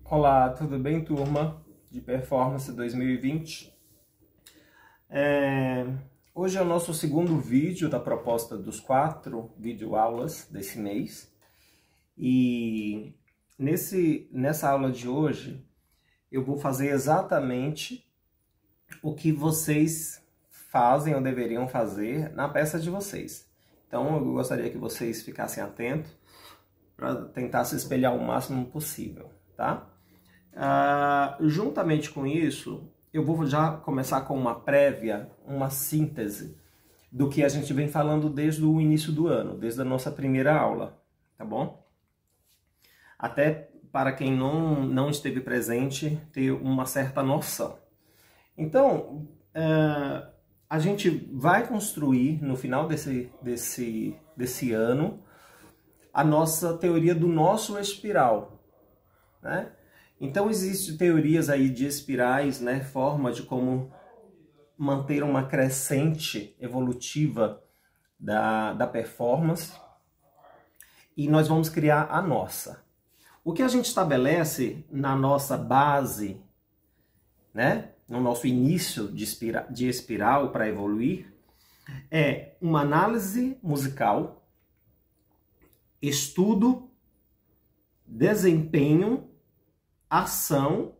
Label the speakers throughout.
Speaker 1: Olá, tudo bem, turma de Performance 2020? Hoje é o nosso segundo vídeo da proposta dos 4 videoaulas desse mês. E nessa aula de hoje, eu vou fazer exatamente o que vocês fazem ou deveriam fazer na peça de vocês. Então, eu gostaria que vocês ficassem atentos para tentar se espelhar o máximo possível, tá? Juntamente com isso, eu vou já começar com uma prévia, uma síntese do que a gente vem falando desde o início do ano, desde a nossa primeira aula, tá bom? Até para quem não esteve presente, ter uma certa noção. Então, a gente vai construir, no final desse ano, a nossa teoria do nosso espiral, né? Então, existem teorias aí de espirais, né? Forma de como manter uma crescente evolutiva da performance. E nós vamos criar a nossa. O que a gente estabelece na nossa base, né? No nosso início de espiral para evoluir, é uma análise musical, estudo, desempenho, ação,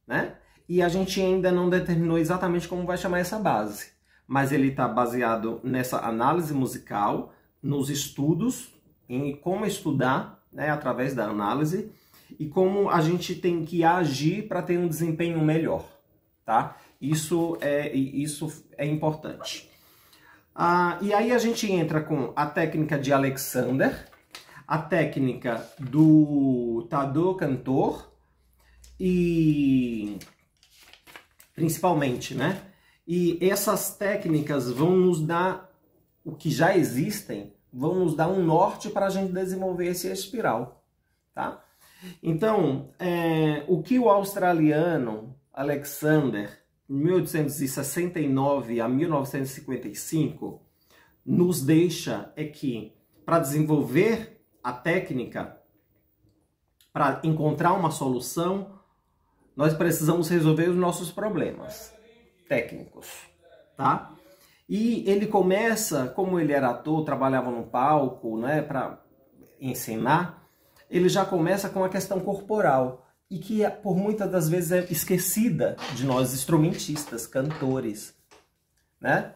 Speaker 1: né? E a gente ainda não determinou exatamente como vai chamar essa base, mas ele está baseado nessa análise musical, nos estudos, em como estudar, né, através da análise, e como a gente tem que agir para ter um desempenho melhor, tá? Isso é importante. E aí a gente entra com a técnica de Alexander, a técnica do Tadeu Cantor, e principalmente, né? E essas técnicas vão nos dar, o que já existem, vão nos dar um norte para a gente desenvolver esse espiral, tá? Então, o que o australiano Alexander, 1869 a 1955, nos deixa é que, para desenvolver a técnica, para encontrar uma solução, nós precisamos resolver os nossos problemas técnicos, tá? E ele começa, como ele era ator, trabalhava no palco, né, para ensinar, ele já começa com a questão corporal, e que por muitas das vezes é esquecida de nós instrumentistas, cantores, né?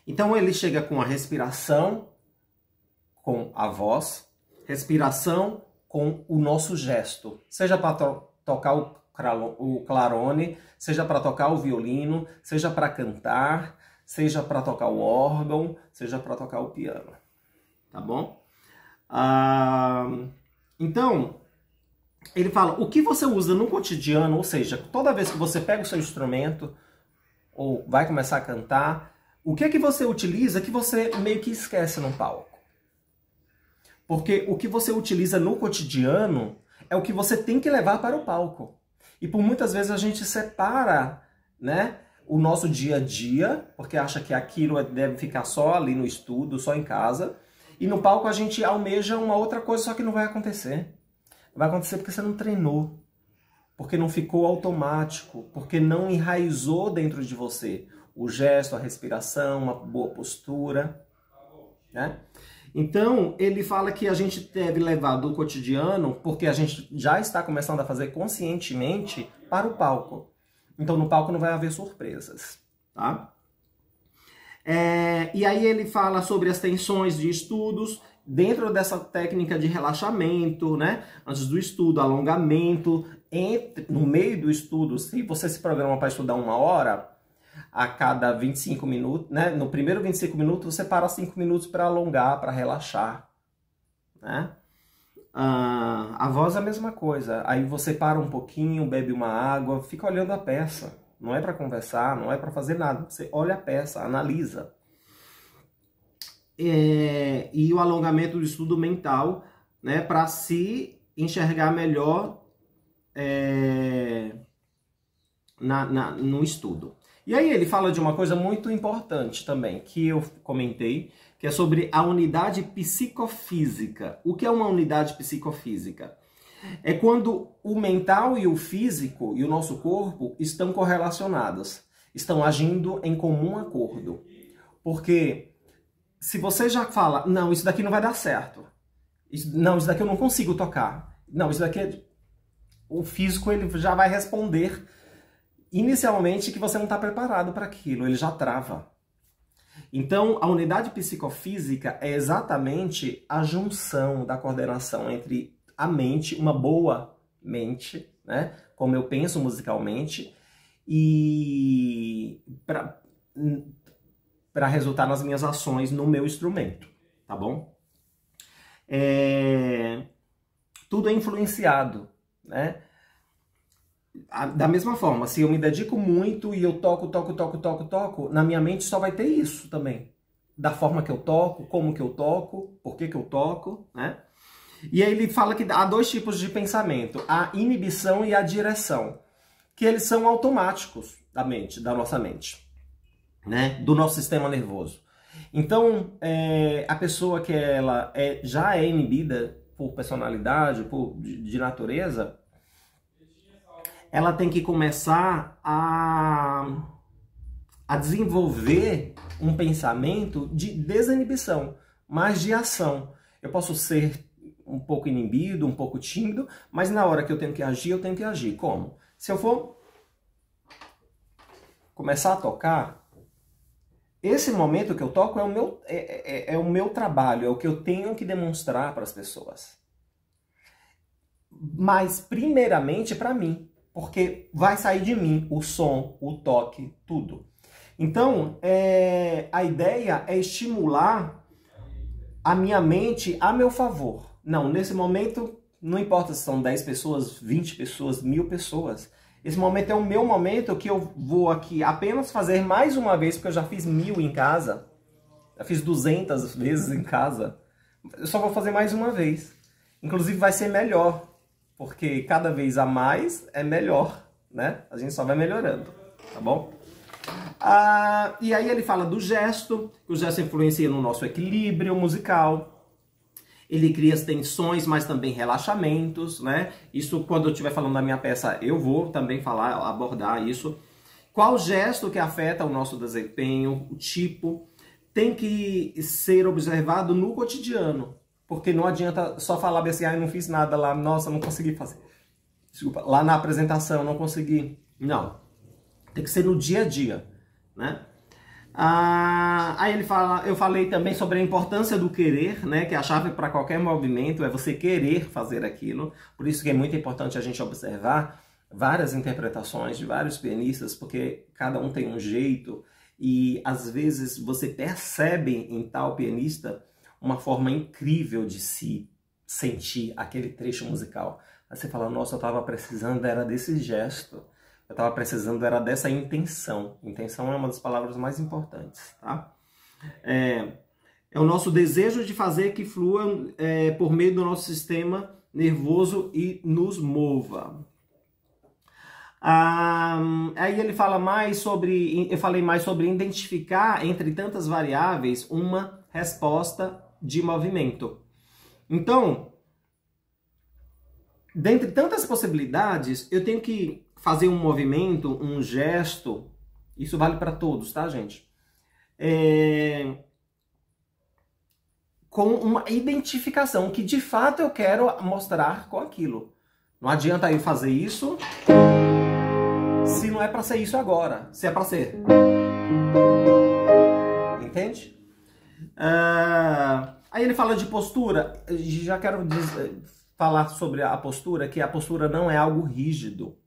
Speaker 1: Então ele chega com a respiração, com a voz, respiração com o nosso gesto, seja para tocar o clarone, seja para tocar o violino, seja para cantar, seja para tocar o órgão, seja para tocar o piano, tá bom? Então, ele fala, o que você usa no cotidiano, ou seja, toda vez que você pega o seu instrumento, ou vai começar a cantar, o que é que você utiliza que você meio que esquece no palco? Porque o que você utiliza no cotidiano é o que você tem que levar para o palco. E por muitas vezes a gente separa, né, o nosso dia a dia, porque acha que aquilo deve ficar só ali no estudo, só em casa. E no palco a gente almeja uma outra coisa, só que não vai acontecer. Não vai acontecer porque você não treinou, porque não ficou automático, porque não enraizou dentro de você o gesto, a respiração, uma boa postura, né? Então, ele fala que a gente deve levar do cotidiano, porque a gente já está começando a fazer conscientemente, para o palco. Então, no palco não vai haver surpresas, tá? E aí ele fala sobre as tensões de estudos, dentro dessa técnica de relaxamento, né? Antes do estudo, alongamento, no meio do estudo, se você se programa para estudar 1 hora, a cada 25 minutos, né? No primeiro 25 minutos, você para 5 minutos para alongar, para relaxar, né? A voz é a mesma coisa. Aí você para um pouquinho, bebe uma água, fica olhando a peça. Não é para conversar, não é para fazer nada. Você olha a peça, analisa. E o alongamento do estudo mental, né? Para se enxergar melhor no estudo. E aí ele fala de uma coisa muito importante também, que eu comentei, que é sobre a unidade psicofísica. O que é uma unidade psicofísica? É quando o mental e o físico e o nosso corpo estão correlacionados, estão agindo em comum acordo. Porque se você já fala, não, isso daqui não vai dar certo, não, isso daqui eu não consigo tocar, não, isso daqui o físico ele já vai responder inicialmente que você não está preparado para aquilo, ele já trava. Então, a unidade psicofísica é exatamente a junção da coordenação entre a mente, uma boa mente, né, como eu penso musicalmente, e para resultar nas minhas ações no meu instrumento, tá bom? Tudo é influenciado, né? Da mesma forma, se eu me dedico muito e eu toco, na minha mente só vai ter isso também. Da forma que eu toco, como que eu toco, por que eu toco, né? E aí ele fala que há dois tipos de pensamento, a inibição e a direção, que eles são automáticos da mente, da nossa mente, né? Do nosso sistema nervoso. Então, a pessoa que ela já é inibida por personalidade, de natureza, ela tem que começar a desenvolver um pensamento de desinibição, mas de ação. Eu posso ser um pouco inibido, um pouco tímido, mas na hora que eu tenho que agir, eu tenho que agir. Como? Se eu for começar a tocar, esse momento que eu toco é o meu trabalho, é o que eu tenho que demonstrar para as pessoas. Mas, primeiramente, para mim. Porque vai sair de mim o som, o toque, tudo. Então, a ideia é estimular a minha mente a meu favor. Não, nesse momento, não importa se são 10 pessoas, 20 pessoas, 1000 pessoas. Esse momento é o meu momento que eu vou aqui apenas fazer mais uma vez, porque eu já fiz 1000 em casa. Já fiz 200 vezes em casa. Eu só vou fazer mais uma vez. Inclusive vai ser melhor. Porque cada vez a mais é melhor, né? A gente só vai melhorando, tá bom? E aí ele fala do gesto, que o gesto influencia no nosso equilíbrio musical. Ele cria as tensões, mas também relaxamentos, né? Isso, quando eu estiver falando da minha peça, eu vou também abordar isso. Qual gesto que afeta o nosso desempenho, o tipo, tem que ser observado no cotidiano. Porque não adianta só falar assim, eu não fiz nada lá, nossa, não consegui fazer. Desculpa, lá na apresentação, não consegui. Não. Tem que ser no dia a dia, né? Aí ele fala, eu falei também sobre a importância do querer, né? Que a chave para qualquer movimento é você querer fazer aquilo. Por isso que é muito importante a gente observar várias interpretações de vários pianistas, porque cada um tem um jeito. E às vezes você percebe em tal pianista uma forma incrível de se sentir aquele trecho musical. Aí você fala, nossa, eu estava precisando era desse gesto. Eu estava precisando era dessa intenção. Intenção é uma das palavras mais importantes, tá? É o nosso desejo de fazer que flua por meio do nosso sistema nervoso e nos mova. Aí ele fala mais sobre, eu falei mais sobre identificar entre tantas variáveis uma resposta de movimento. Então, dentre tantas possibilidades, eu tenho que fazer um movimento, um gesto, isso vale para todos, tá, gente? Com uma identificação que de fato eu quero mostrar com aquilo. Não adianta eu fazer isso se não é para ser isso agora, se é para ser. Entende? Aí ele fala de postura. Já quero falar sobre a postura, que a postura não é algo rígido,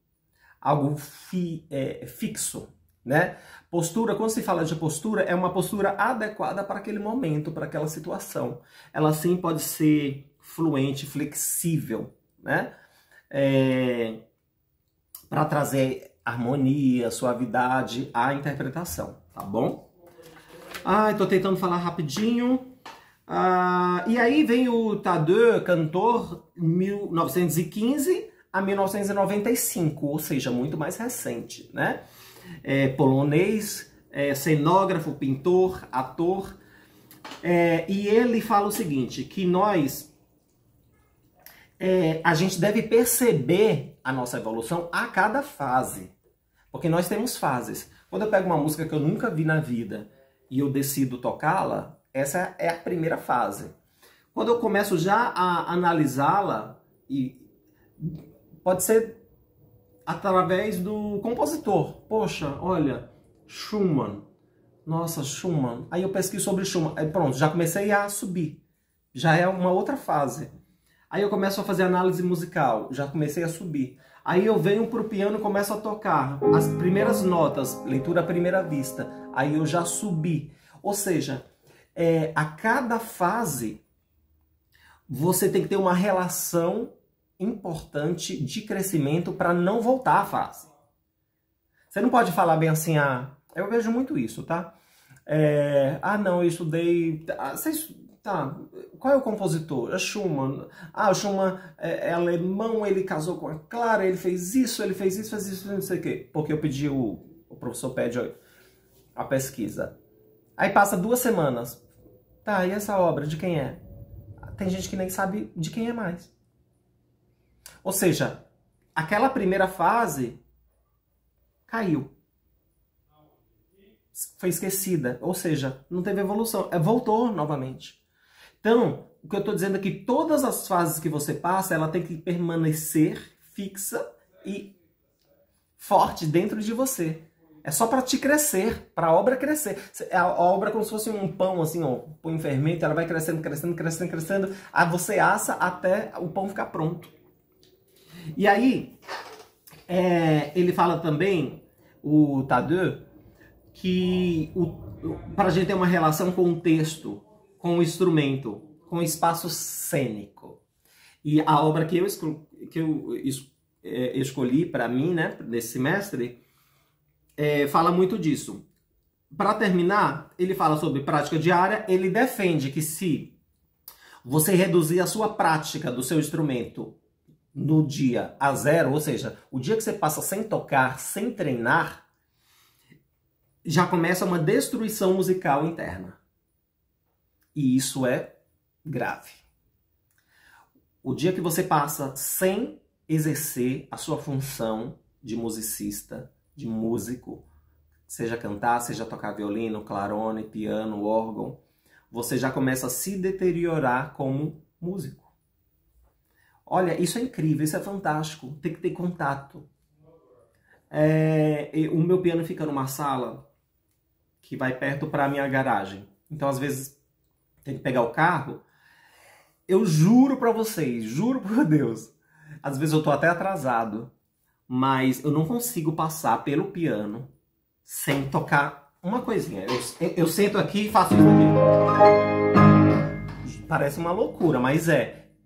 Speaker 1: algo fixo, né? Postura, quando se fala de postura, é uma postura adequada para aquele momento, para aquela situação. Ela sim pode ser fluente, flexível, né? Para trazer harmonia, suavidade à interpretação, tá bom? Estou tentando falar rapidinho. E aí vem o Tadeu, cantor, 1915 a 1995, ou seja, muito mais recente, né? Polonês, cenógrafo, pintor, ator. E ele fala o seguinte, que nós a gente deve perceber a nossa evolução a cada fase. Porque nós temos fases. Quando eu pego uma música que eu nunca vi na vida e eu decido tocá-la, essa é a primeira fase. Quando eu começo já a analisá-la, e pode ser através do compositor. Poxa, olha, Schumann. Nossa, Schumann. Aí eu pesquiso sobre Schumann. Aí pronto, já comecei a subir. Já é uma outra fase. Aí eu começo a fazer análise musical. Já comecei a subir. Aí eu venho para o piano e começo a tocar as primeiras notas, leitura à primeira vista. Aí eu já subi. Ou seja, a cada fase você tem que ter uma relação importante de crescimento para não voltar à fase. Você não pode falar bem assim, eu vejo muito isso, tá? Não, eu estudei... Tá, qual é o compositor? É Schumann. O Schumann é alemão, ele casou com a Clara, ele fez isso, fez isso, não sei o quê. Porque eu pedi, o professor pede a pesquisa. Aí passa 2 semanas. Tá, e essa obra, de quem é? Tem gente que nem sabe de quem é mais. Ou seja, aquela primeira fase caiu. Foi esquecida. Ou seja, não teve evolução. Voltou novamente. Então, o que eu estou dizendo é que todas as fases que você passa, ela tem que permanecer fixa e forte dentro de você. É só para te crescer, para a obra crescer. A obra é como se fosse um pão, assim, ó, põe em fermento, ela vai crescendo, crescendo, crescendo, crescendo. Aí você assa até o pão ficar pronto. E aí, ele fala também, o Tadeu, que para a gente ter uma relação com o texto, com o instrumento, com o espaço cênico. E a obra que eu escolhi para mim, né, nesse semestre, fala muito disso. Para terminar, ele fala sobre prática diária. Ele defende que se você reduzir a sua prática do seu instrumento no dia a 0, ou seja, o dia que você passa sem tocar, sem treinar, já começa uma destruição musical interna. E isso é grave. O dia que você passa sem exercer a sua função de musicista, de músico, seja cantar, seja tocar violino, clarone, piano, órgão, você já começa a se deteriorar como músico. Olha, isso é incrível, isso é fantástico, tem que ter contato. O meu piano fica numa sala que vai perto para a minha garagem. Então, às vezes, tem que pegar o carro. Eu juro para vocês, juro por Deus, às vezes eu tô até atrasado, mas eu não consigo passar pelo piano sem tocar uma coisinha. Eu sento aqui e faço isso aqui. Parece uma loucura, mas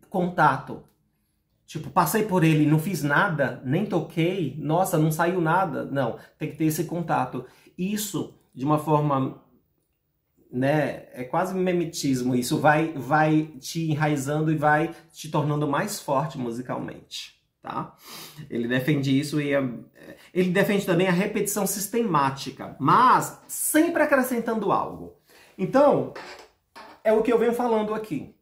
Speaker 1: contato. Tipo, passei por ele, não fiz nada, nem toquei, nossa, não saiu nada. Não, tem que ter esse contato. Isso, de uma forma, né, é quase mimetismo. Isso vai te enraizando e vai te tornando mais forte musicalmente, tá? Ele defende isso e ele defende também a repetição sistemática, mas sempre acrescentando algo. Então, é o que eu venho falando aqui.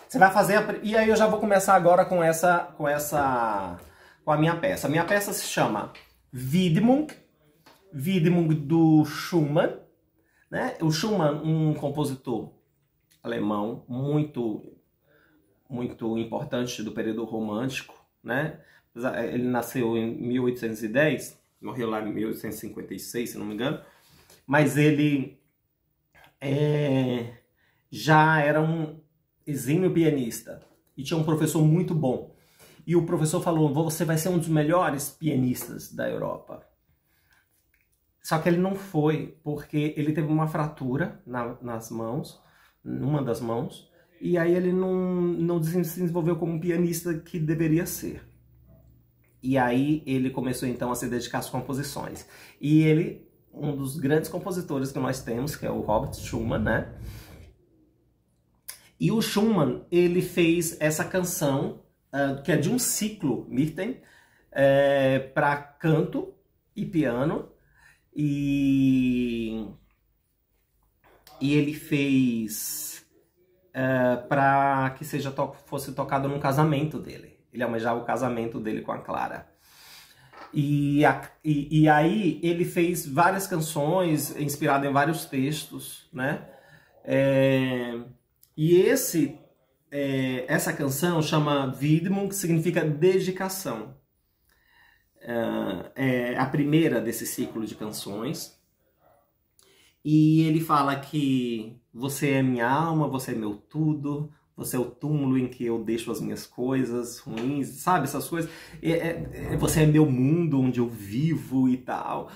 Speaker 1: Você vai fazer e aí eu já vou começar agora com a minha peça. A minha peça se chama Widmung do Schumann, né? O Schumann, um compositor alemão muito importante do período romântico, né? Ele nasceu em 1810, morreu lá em 1856, se não me engano, mas ele já era um exímio pianista e tinha um professor muito bom. E o professor falou: você vai ser um dos melhores pianistas da Europa. Só que ele não foi, porque ele teve uma fratura nas mãos, numa das mãos, e aí ele não se desenvolveu como um pianista que deveria ser. E aí ele começou então a se dedicar às composições. E ele, um dos grandes compositores que nós temos, que é o Robert Schumann, né? E o Schumann, ele fez essa canção, que é de um ciclo, Myrten, para canto e piano. E ele fez para que fosse tocado num casamento dele. Ele almejava o casamento dele com a Clara. E aí ele fez várias canções inspiradas em vários textos, né? E essa canção chama Widmung, que significa dedicação. É a primeira desse ciclo de canções. E ele fala que você é minha alma, você é meu tudo, você é o túmulo em que eu deixo as minhas coisas ruins, sabe? Essas coisas. Você é meu mundo, onde eu vivo e tal.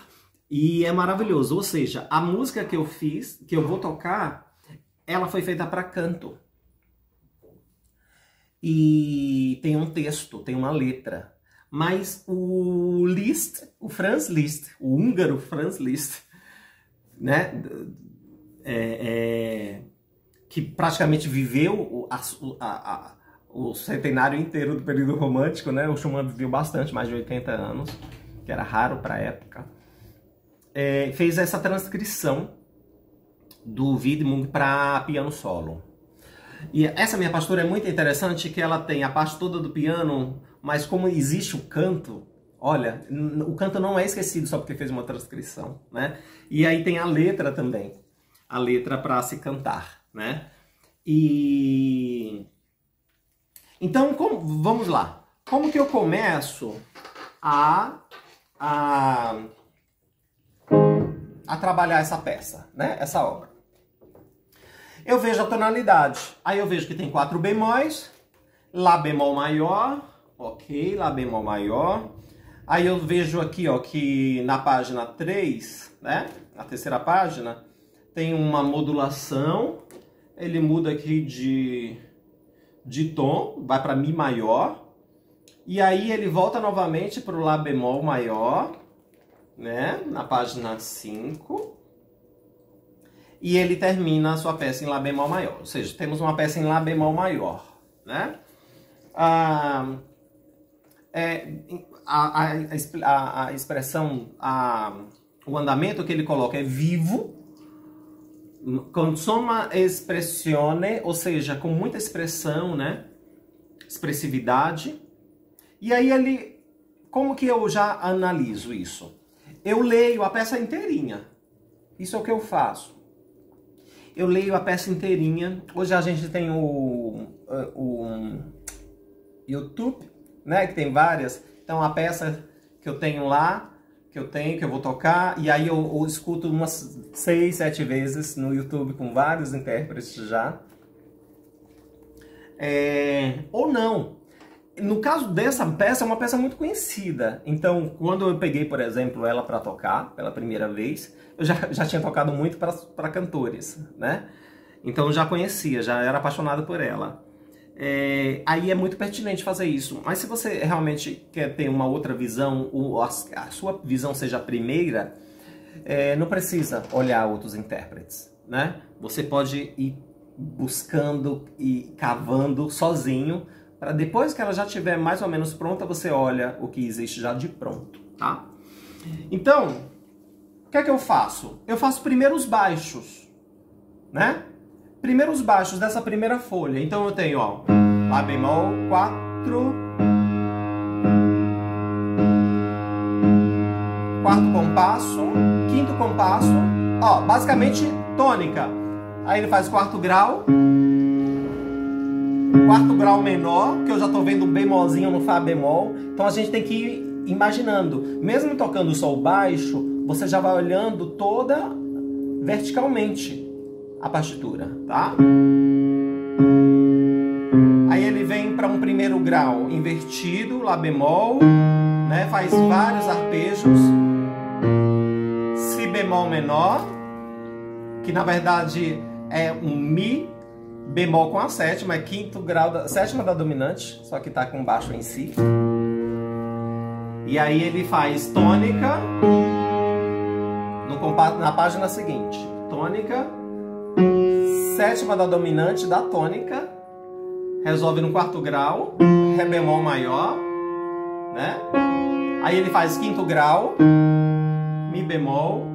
Speaker 1: E é maravilhoso. Ou seja, a música que eu fiz, que eu vou tocar, ela foi feita para canto. E tem um texto, tem uma letra. Mas o Franz Liszt, o húngaro Franz Liszt, né? Que praticamente viveu o centenário inteiro do período romântico, né? O Schumann viveu bastante, mais de 80 anos, que era raro para a época. Fez essa transcrição do Widmung para piano solo. E essa minha partitura é muito interessante, que ela tem a parte toda do piano, mas como existe o canto, olha, o canto não é esquecido só porque fez uma transcrição, né? E aí tem a letra também, a letra para se cantar, né? Então, vamos lá. Como que eu começo a trabalhar essa peça, né? Essa obra? Eu vejo a tonalidade. Aí eu vejo que tem 4 bemóis, Lá bemol maior, ok, Lá bemol maior. Aí eu vejo aqui, ó, que na página 3, né, na terceira página, tem uma modulação. Ele muda aqui de tom, vai para Mi maior. E aí ele volta novamente para o Lá bemol maior, né, na página 5. E ele termina a sua peça em Lá bemol maior. Ou seja, temos uma peça em Lá bemol maior, né? A expressão, o andamento que ele coloca é vivo, com somma espressione, ou seja, com muita expressão, né? Expressividade. E aí como que eu já analiso isso? Eu leio a peça inteirinha. Isso é o que eu faço. Eu leio a peça inteirinha. Hoje a gente tem o YouTube, né, que tem várias. Então a peça que eu tenho lá, que eu vou tocar, e aí eu escuto umas 6, 7 vezes no YouTube com vários intérpretes já. Ou não. No caso dessa peça, é uma peça muito conhecida. Então, quando eu peguei, por exemplo, ela para tocar pela primeira vez, eu já tinha tocado muito para cantores, né? Então eu já conhecia, já era apaixonado por ela. Aí é muito pertinente fazer isso. Mas se você realmente quer ter uma outra visão, a sua visão seja a primeira, não precisa olhar outros intérpretes, né? Você pode ir buscando e cavando sozinho, para depois que ela já estiver mais ou menos pronta, você olha o que existe já de pronto, tá? Então, o que é que eu faço? Eu faço primeiro os baixos, né? Primeiro os baixos dessa primeira folha. Então eu tenho, ó, Lá bemol, 4, quarto compasso, quinto compasso, ó, basicamente tônica. Aí ele faz quarto grau menor, que eu já tô vendo um bemolzinho no Fá bemol. Então a gente tem que ir imaginando. Mesmo tocando só o baixo, você já vai olhando toda verticalmente a partitura, tá? Aí ele vem para um primeiro grau invertido, Lá bemol, né? Faz vários arpejos. Si bemol menor, que na verdade é um Mi bemol com a sétima, é quinto grau, sétima da dominante, só que tá com baixo em Si. E aí ele faz tônica na página seguinte. Tônica, sétima da dominante da tônica, resolve no quarto grau, Ré bemol maior, né? Aí ele faz quinto grau, Mi bemol,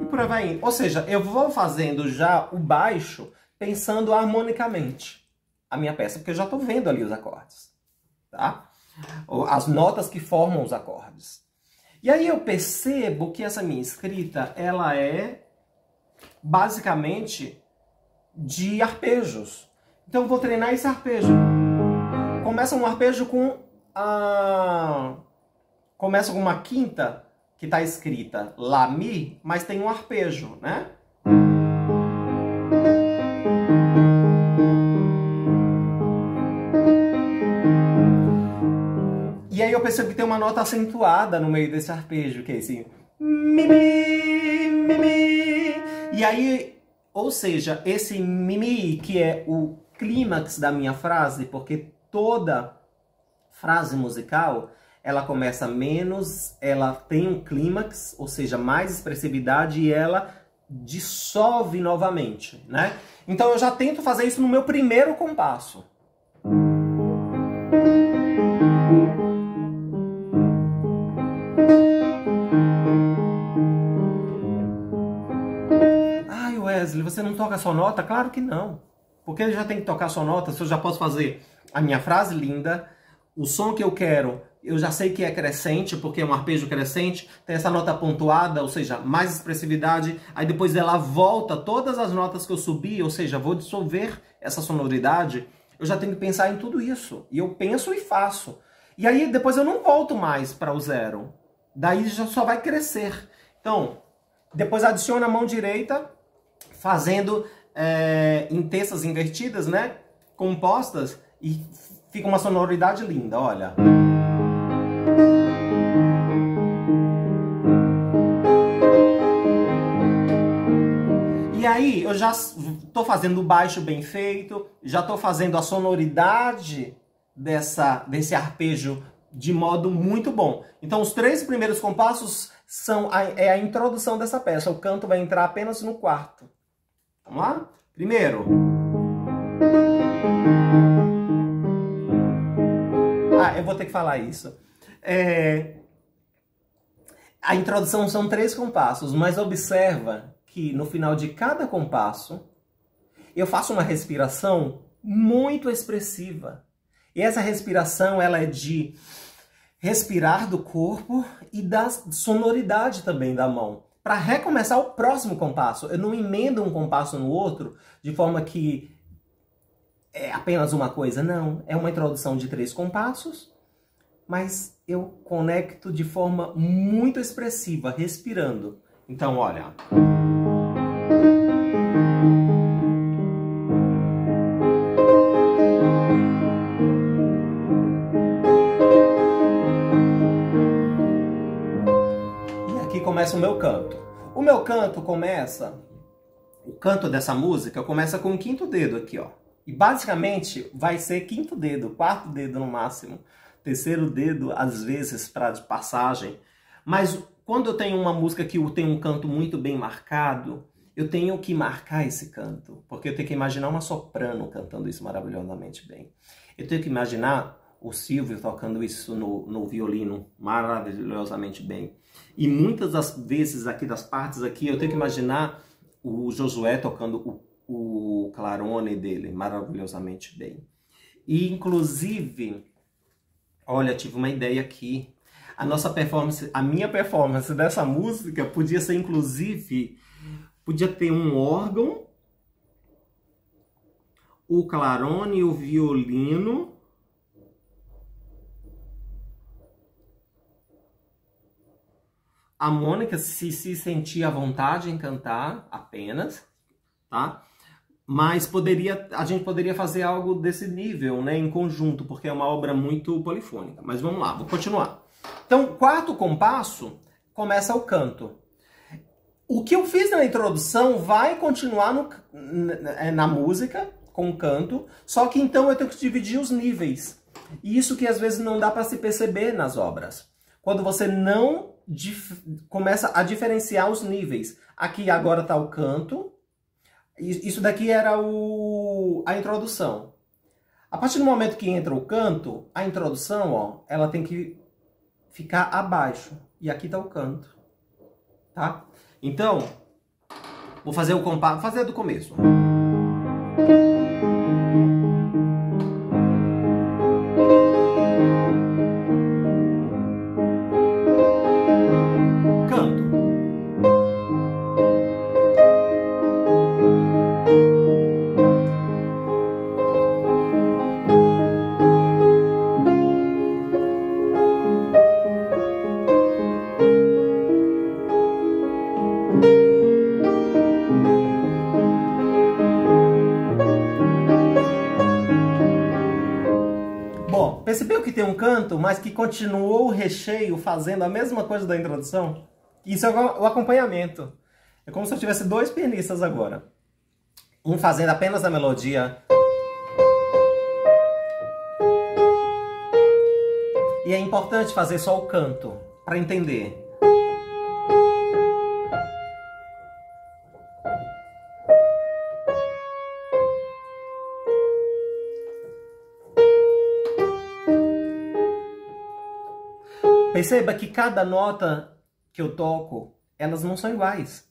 Speaker 1: e por aí vai indo. Ou seja, eu vou fazendo já o baixo pensando harmonicamente a minha peça, porque eu já estou vendo ali os acordes, tá? As notas que formam os acordes. E aí eu percebo que essa minha escrita, ela é basicamente de arpejos. Então eu vou treinar esse arpejo. Começa um arpejo com começa com uma quinta que está escrita Lá, Mi, mas tem um arpejo, né? E aí eu percebo que tem uma nota acentuada no meio desse arpejo, que é esse Mi, Mi, Mi, Mi. E aí, ou seja, esse Mi, Mi, que é o clímax da minha frase, porque toda frase musical, ela começa menos, ela tem um clímax, ou seja, mais expressividade, e ela dissolve novamente, né? Então eu já tento fazer isso no meu primeiro compasso. Ai, Wesley, você não toca a sua nota? Claro que não. Porque eu já tenho que tocar a sua nota, se eu já posso fazer a minha frase linda, o som que eu quero, eu já sei que é crescente, porque é um arpejo crescente, tem essa nota pontuada, ou seja, mais expressividade, aí depois ela volta, todas as notas que eu subi, ou seja, vou dissolver essa sonoridade, eu já tenho que pensar em tudo isso. E eu penso e faço. E aí depois eu não volto mais para o zero. Daí já só vai crescer. Então, depois adiciona a mão direita, fazendo em terças invertidas, né? Compostas, e fica uma sonoridade linda, olha. E aí, eu já estou fazendo o baixo bem feito, já estou fazendo a sonoridade desse arpejo de modo muito bom. Então, os 3 primeiros compassos são a introdução dessa peça. O canto vai entrar apenas no quarto. Vamos lá? Primeiro. Eu vou ter que falar isso. A introdução são 3 compassos, mas observa que no final de cada compasso eu faço uma respiração muito expressiva. E essa respiração, ela é de respirar do corpo e da sonoridade também da mão. Para recomeçar o próximo compasso. Eu não emendo um compasso no outro de forma que é apenas uma coisa, não. É uma introdução de 3 compassos, mas eu conecto de forma muito expressiva, respirando. Então, olha. E aqui começa o meu canto. O meu canto começa, o canto dessa música começa com o 5º dedo aqui, ó. E basicamente vai ser 5º dedo, 4º dedo no máximo, 3º dedo às vezes para de passagem. Mas quando eu tenho uma música que tem um canto muito bem marcado, eu tenho que marcar esse canto, porque eu tenho que imaginar uma soprano cantando isso maravilhosamente bem. Eu tenho que imaginar o Silvio tocando isso no violino maravilhosamente bem. E muitas das vezes aqui das partes aqui, eu tenho que imaginar o Josué tocando o clarone dele maravilhosamente bem. E inclusive, olha, tive uma ideia aqui. A minha performance dessa música podia ser inclusive, podia ter um órgão, o clarone e o violino. A Mônica se sentir à vontade em cantar apenas, tá? Mas a gente poderia fazer algo desse nível, né, em conjunto, porque é uma obra muito polifônica. Mas vamos lá, vou continuar. Então, 4º compasso, começa o canto. O que eu fiz na introdução vai continuar na música, com o canto, só que então eu tenho que dividir os níveis. E isso que às vezes não dá para se perceber nas obras. Quando você não começa a diferenciar os níveis. Aqui agora está o canto. Isso daqui era a introdução. A partir do momento que entra o canto, a introdução, ó, ela tem que ficar abaixo. E aqui está o canto. Tá? Então, vou fazer o compasso, fazer do começo. Bom, percebeu que tem um canto, mas que continuou o recheio fazendo a mesma coisa da introdução? Isso é o acompanhamento. É como se eu tivesse dois pianistas agora. Um fazendo apenas a melodia. E é importante fazer só o canto, para entender. Perceba que cada nota que eu toco, elas não são iguais.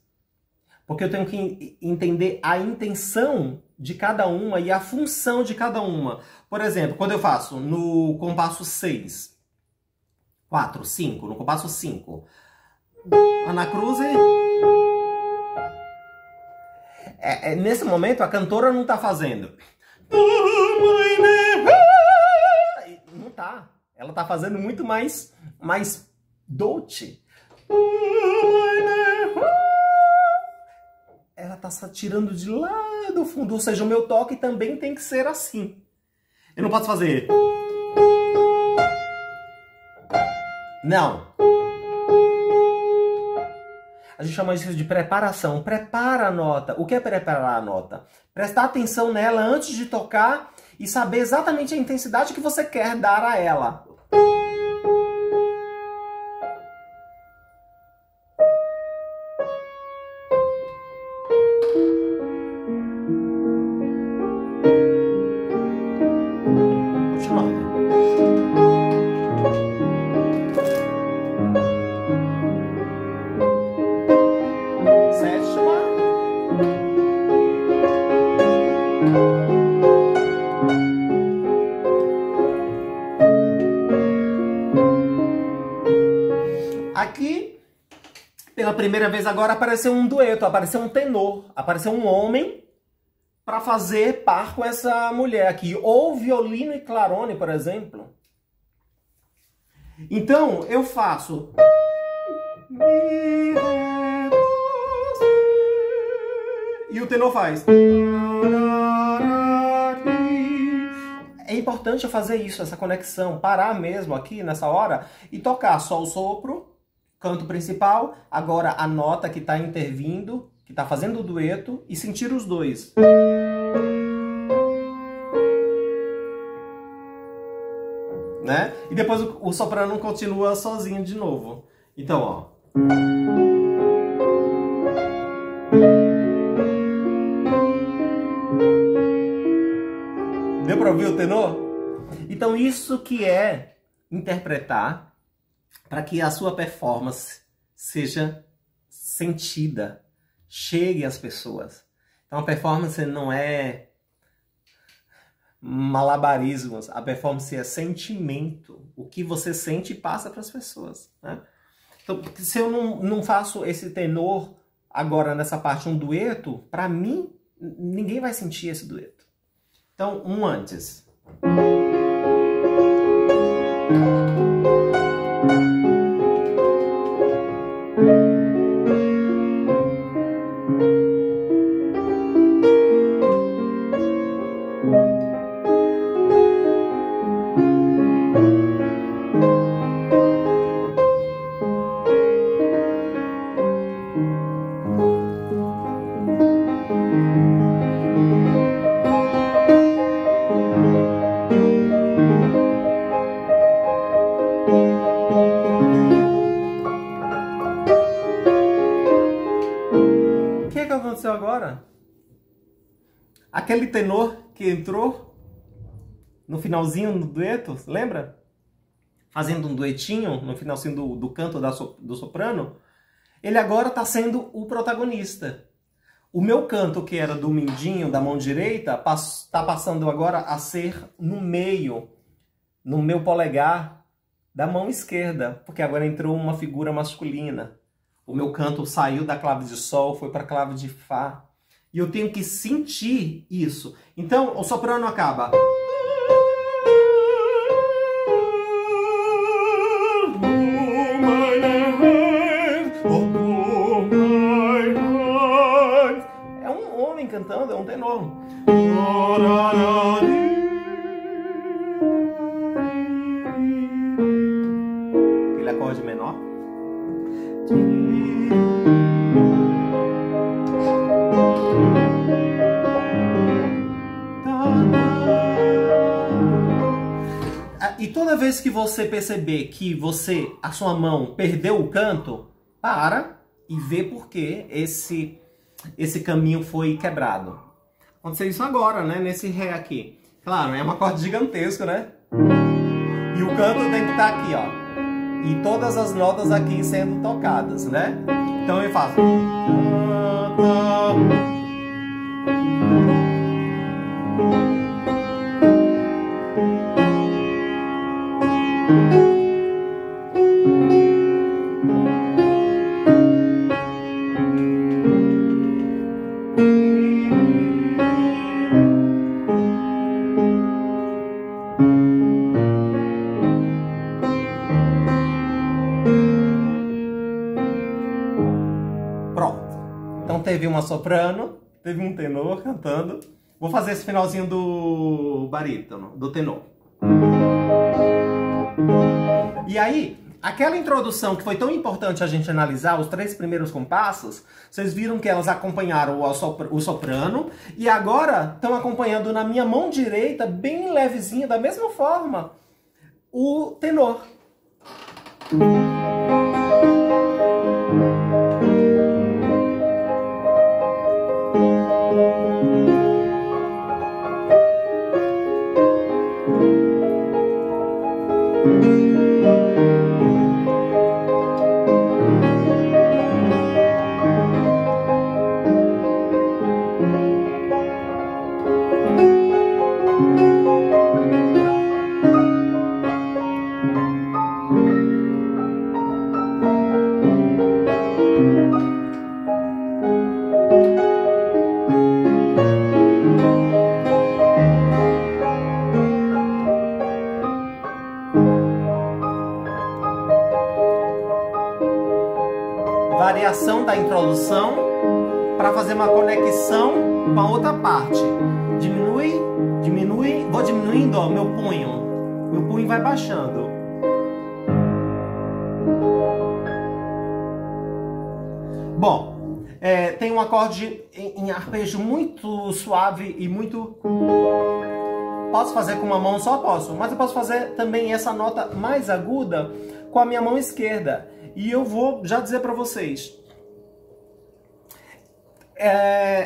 Speaker 1: Porque eu tenho que entender a intenção de cada uma e a função de cada uma. Por exemplo, quando eu faço no compasso 6, 4, 5, no compasso 5, Anacruze. Nesse momento a cantora não está fazendo. Não tá. Ela está fazendo muito mais dolce. Ela está tirando de lá do fundo. Ou seja, o meu toque também tem que ser assim. Eu não posso fazer. Não. A gente chama isso de preparação. Prepara a nota. O que é preparar a nota? Prestar atenção nela antes de tocar e saber exatamente a intensidade que você quer dar a ela. Aqui, pela primeira vez agora, apareceu um dueto, apareceu um tenor, apareceu um homem para fazer par com essa mulher aqui. Ou violino e clarone, por exemplo. Então, eu faço... E o tenor faz... É importante eu fazer isso, essa conexão, parar mesmo aqui nessa hora e tocar só o sopro, canto principal, agora a nota que está intervindo, que está fazendo o dueto, e sentir os dois. Né? E depois o soprano continua sozinho de novo. Então, ó. Deu para ouvir o tenor? Então isso que é interpretar para que a sua performance seja sentida, chegue às pessoas. Então a performance não é malabarismos, a performance é sentimento. O que você sente passa para as pessoas. Né? Então, se eu não faço esse tenor agora nessa parte, um dueto, para mim, ninguém vai sentir esse dueto. Então, um antes. O que aconteceu agora? Aquele tenor que entrou no finalzinho do dueto, lembra? Fazendo um duetinho no finalzinho do canto do soprano, ele agora está sendo o protagonista. O meu canto, que era do mindinho, da mão direita, está passando agora a ser no meio, no meu polegar da mão esquerda, porque agora entrou uma figura masculina. O meu canto saiu da clave de sol, foi para a clave de fá. E eu tenho que sentir isso. Então, o soprano acaba. É um homem cantando, é um tenor. acorde menor. E toda vez que você perceber que a sua mão perdeu o canto, para e vê por que esse caminho foi quebrado. Aconteceu isso agora, né? Nesse Ré aqui. Claro, é um acorde gigantesco, né? E o canto tem que estar aqui, ó. E todas as notas aqui sendo tocadas, né? Então eu faço. Teve uma soprano, teve um tenor cantando. Vou fazer esse finalzinho do barítono, do tenor. E aí, aquela introdução que foi tão importante a gente analisar, os 3 primeiros compassos, vocês viram que elas acompanharam o soprano e agora estão acompanhando na minha mão direita, bem levezinho, da mesma forma, o tenor. Variação da introdução para fazer uma conexão com a outra parte. Diminui, diminui, vou diminuindo, ó, meu punho vai baixando. Bom, tem um acorde em arpejo muito suave e muito... Posso fazer com uma mão só? Posso, mas eu posso fazer também essa nota mais aguda com a minha mão esquerda. E eu vou já dizer para vocês,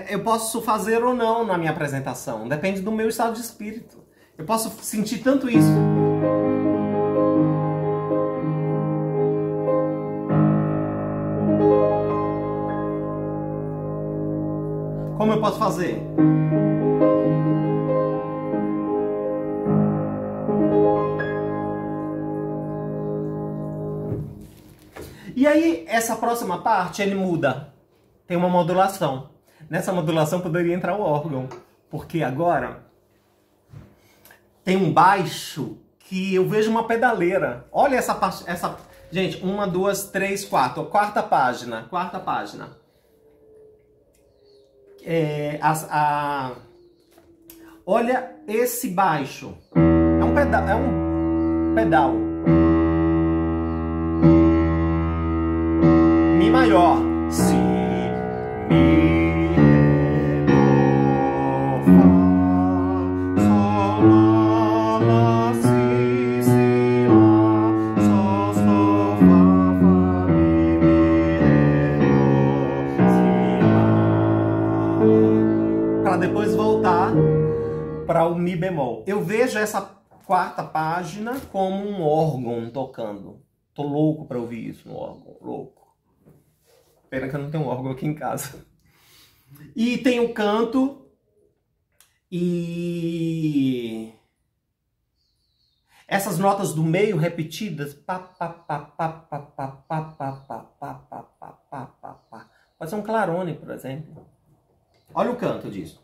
Speaker 1: eu posso fazer ou não na minha apresentação, depende do meu estado de espírito. Eu posso sentir tanto isso. Como eu posso fazer? E aí, essa próxima parte, ele muda. Tem uma modulação. Nessa modulação poderia entrar o órgão. Porque agora tem um baixo que eu vejo uma pedaleira. Olha essa parte. Gente, 1, 2, 3, 4. Quarta página. Olha esse baixo. É um pedal. Mi maior. Si, mi, ré, do, fá, sol, lá, si, lá, sol, fá, mi, ré, do, si, lá. Para depois voltar para o mi bemol. Eu vejo essa quarta página como um órgão tocando. Tô louco para ouvir isso no órgão, louco. Pena que eu não tenho um órgão aqui em casa. E tem o canto. E essas notas do meio repetidas. Pode ser um clarone, por exemplo. Olha o canto disso.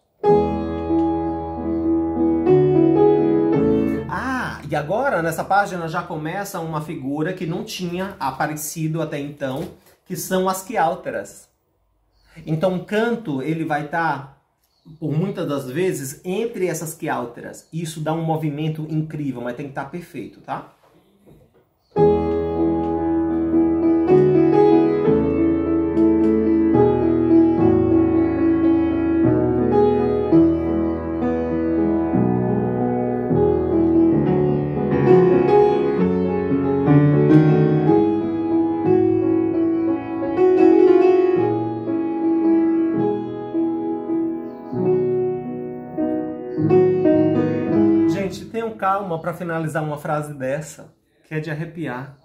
Speaker 1: E agora, nessa página, já começa uma figura que não tinha aparecido até então, que são as quiálteras. Então, o canto, ele vai estar, por muitas das vezes, entre essas quiálteras. Isso dá um movimento incrível, mas tem que estar perfeito, tá? calma para finalizar uma frase dessa, que é de arrepiar.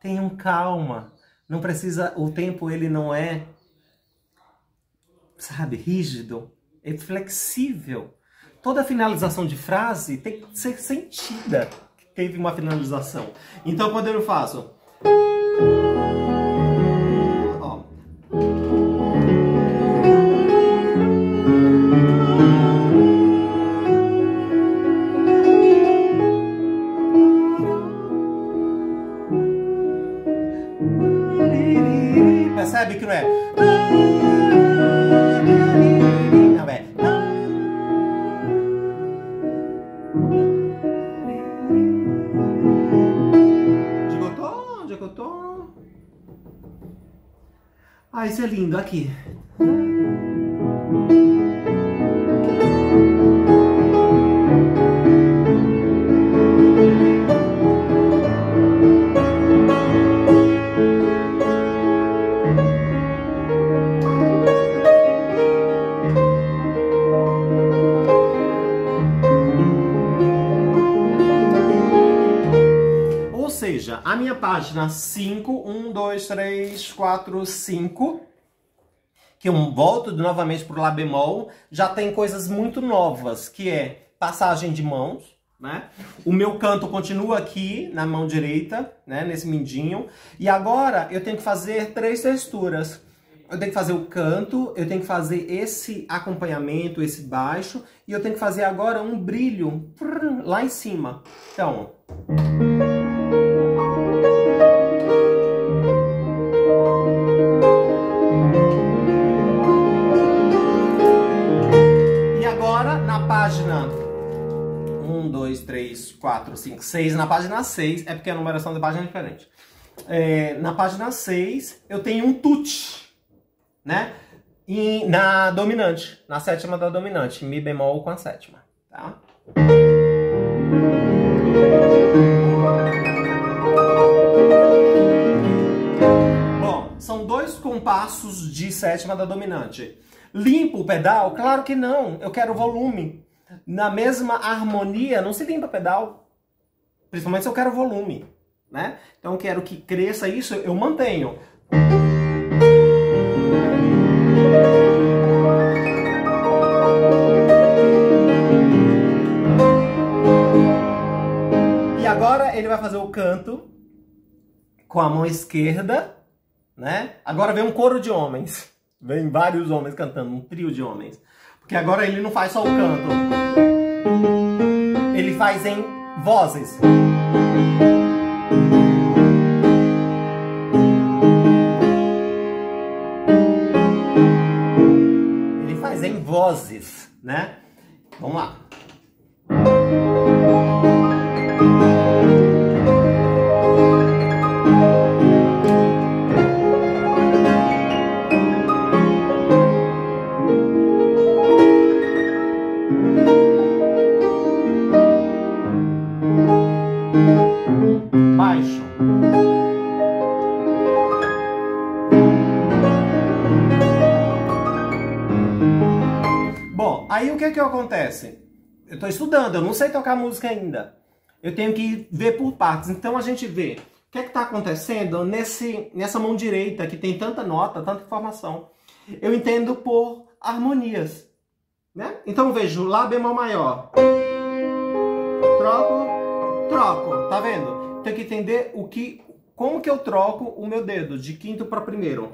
Speaker 1: Tenham calma. Não precisa, o tempo ele não é, sabe, rígido, é flexível. Toda finalização de frase tem que ser sentida, que teve uma finalização. Então quando eu faço... Ó. Percebe que não é? Não é. Onde é que eu tô? Ah, isso é lindo. Aqui. Ou seja, a minha página 5, 1, 2, 3, 4, 5, que eu volto novamente para o Lá bemol, já tem coisas muito novas, que é passagem de mãos, né? O meu canto continua aqui, na mão direita, né? Nesse mindinho. E agora eu tenho que fazer 3 texturas. Eu tenho que fazer o canto, eu tenho que fazer esse acompanhamento, esse baixo, e eu tenho que fazer agora um brilho lá em cima. Então... na página 1, 2, 3, 4, 5, 6, na página 6, é porque a numeração da página é diferente. Na página 6, eu tenho um tut, né? E na dominante, na sétima da dominante, Mi bemol com a sétima, tá? Bom, são 2 compassos de sétima da dominante. Limpo o pedal? Claro que não, eu quero volume. Na mesma harmonia, não se limpa pedal, principalmente se eu quero volume, né? Então eu quero que cresça isso, eu mantenho. E agora ele vai fazer o canto com a mão esquerda, né? Agora vem um coro de homens. Vem vários homens cantando, um trio de homens. Porque agora ele não faz só o canto. Ele faz em vozes. Ele faz em vozes, né? Vamos lá. Baixo. Bom, aí o que acontece? Eu estou estudando, eu não sei tocar música ainda. Eu tenho que ver por partes. Então a gente vê o que está acontecendo nessa mão direita que tem tanta nota, tanta informação. Eu entendo por harmonias, né? Então eu vejo Lá bemol maior. Troco, tá vendo? Tem que entender como que eu troco o meu dedo de quinto para primeiro.